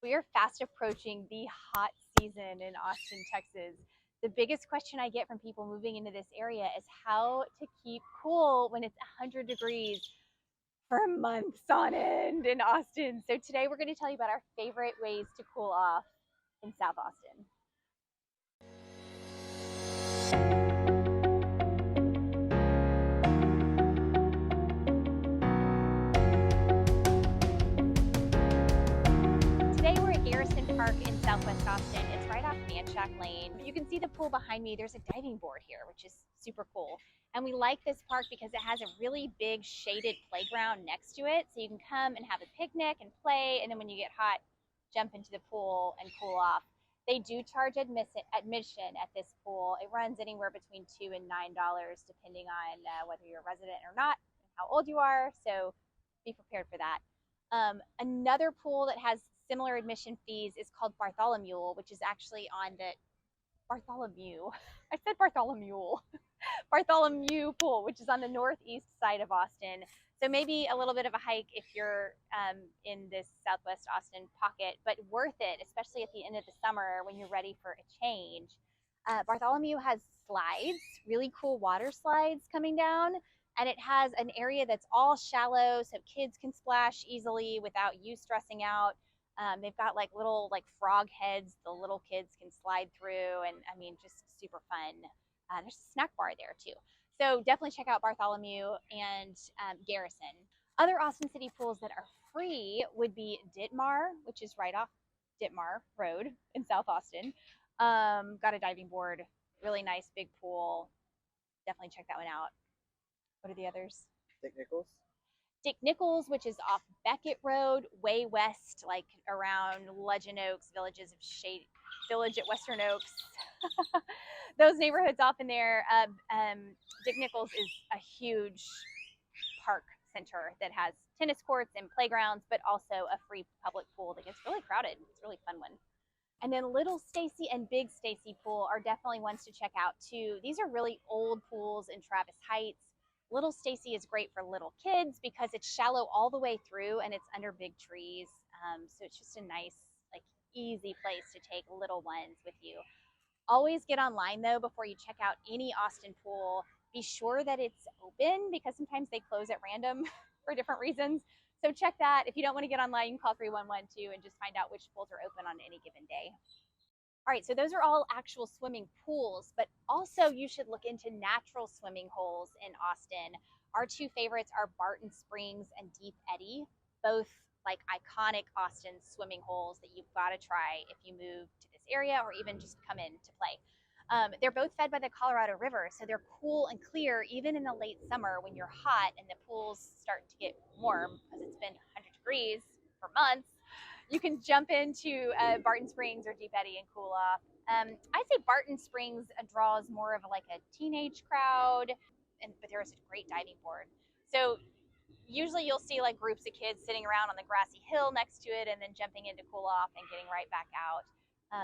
We are fast approaching the hot season in Austin, Texas. The biggest question I get from people moving into this area is how to keep cool when it's 100 degrees for months on end in Austin. So today we're going to tell you about our favorite ways to cool off in South Austin. Today we're at Garrison Park in Southwest Austin. It's right off Manchac Lane. You can see the pool behind me. There's a diving board here, which is super cool. And we like this park because it has a really big shaded playground next to it. So you can come and have a picnic and play. And then when you get hot, jump into the pool and cool off. They do charge admission at this pool. It runs anywhere between $2 and $9, depending on whether you're a resident or not, and how old you are. So be prepared for that. Another pool that has similar admission fees is called Bartholomew, which is actually on the Bartholomew. I said Bartholomew. Bartholomew Pool, which is on the northeast side of Austin. So maybe a little bit of a hike if you're in this Southwest Austin pocket, but worth it, especially at the end of the summer when you're ready for a change. Bartholomew has slides, really cool water slides coming down, and it has an area that's all shallow so kids can splash easily without you stressing out. They've got like little frog heads the little kids can slide through, and I mean, just super fun. There's a snack bar there too. So definitely check out Bartholomew and Garrison. Other Austin City pools that are free would be Ditmar, which is right off Ditmar Road in South Austin. Got a diving board, really nice big pool. Definitely check that one out. What are the others? Dick Nichols. Dick Nichols, which is off Beckett Road, way west, like around Legend Oaks, Village at Western Oaks. Those neighborhoods off in there. Dick Nichols is a huge park center that has tennis courts and playgrounds, but also a free public pool that gets really crowded. It's a really fun one. And then Little Stacy and Big Stacy Pool are definitely ones to check out too. These are really old pools in Travis Heights. Little Stacy is great for little kids because it's shallow all the way through and it's under big trees. So it's just a nice, easy place to take little ones with you. Always get online though before you check out any Austin pool. Be sure that it's open because sometimes they close at random for different reasons. So check that. If you don't want to get online, you can call 311 too and just find out which pools are open on any given day. All right, so those are all actual swimming pools, but also you should look into natural swimming holes in Austin. Our two favorites are Barton Springs and Deep Eddy, both iconic Austin swimming holes that you've got to try if you move to this area or even just come in to play. They're both fed by the Colorado River, so they're cool and clear even in the late summer when you're hot and the pool's starting to get warm because it's been 100 degrees for months. You can jump into Barton Springs or Deep Eddy and cool off. I'd say Barton Springs draws more of a teenage crowd, but there's a great diving board. So usually you'll see groups of kids sitting around on the grassy hill next to it and then jumping in to cool off and getting right back out.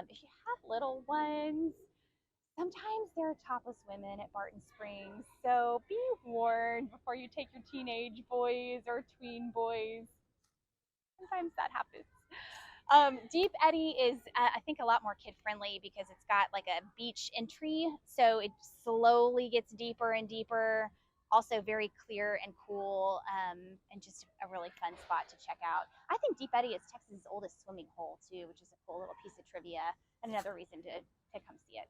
If you have little ones, sometimes there are topless women at Barton Springs, so be warned before you take your teenage boys or tween boys. Sometimes that happens. Deep Eddy is, I think, a lot more kid friendly because it's got a beach entry, so it slowly gets deeper and deeper. Also very clear and cool, and just a really fun spot to check out. I think Deep Eddy is Texas' oldest swimming hole too, which is a cool little piece of trivia and another reason to come see it.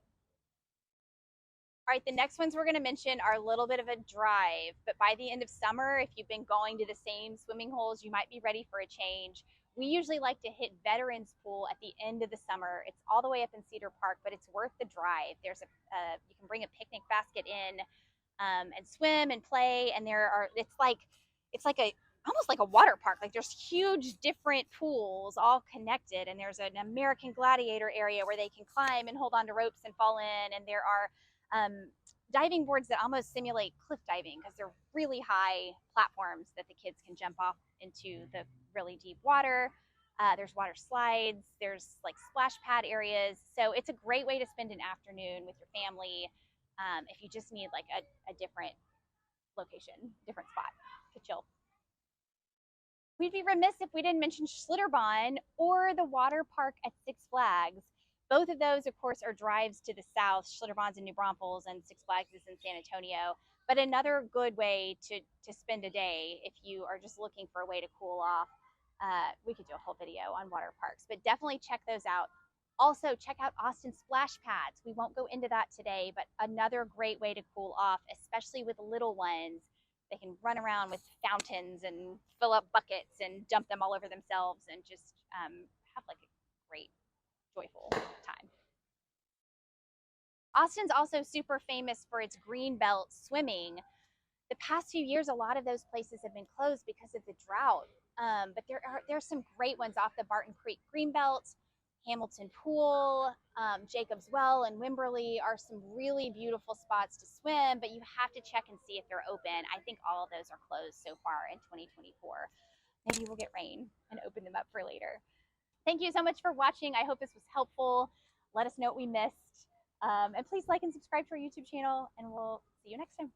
All right, the next ones we're going to mention are a little bit of a drive, but by the end of summer, if you've been going to the same swimming holes, you might be ready for a change. We usually like to hit Veterans Pool at the end of the summer. It's all the way up in Cedar Park, but it's worth the drive. There's you can bring a picnic basket in and swim and play, and it's almost like a water park. There's huge different pools all connected, and there's an American Gladiator area where they can climb and hold onto ropes and fall in, and there are diving boards that almost simulate cliff diving because they're really high platforms that the kids can jump off into the really deep water. There's water slides, there's splash pad areas. So it's a great way to spend an afternoon with your family if you just need a different location, different spot to chill. We'd be remiss if we didn't mention Schlitterbahn or the water park at Six Flags. Both of those, of course, are drives to the south. Schlitterbahn's in New Braunfels and Six Flags is in San Antonio. But another good way to spend a day if you are just looking for a way to cool off. We could do a whole video on water parks, but definitely check those out. Also, check out Austin splash pads. We won't go into that today, but another great way to cool off, especially with little ones. They can run around with fountains and fill up buckets and dump them all over themselves and just have like a great, joyful time. Austin's also super famous for its greenbelt swimming. The past few years, a lot of those places have been closed because of the drought. But there's some great ones off the Barton Creek Greenbelt, Hamilton Pool, Jacob's Well, and Wimberley are some really beautiful spots to swim, but you have to check and see if they're open. I think all of those are closed so far in 2024. Maybe we'll get rain and open them up for later. Thank you so much for watching. I hope this was helpful. Let us know what we missed. And please like and subscribe to our YouTube channel, and we'll see you next time.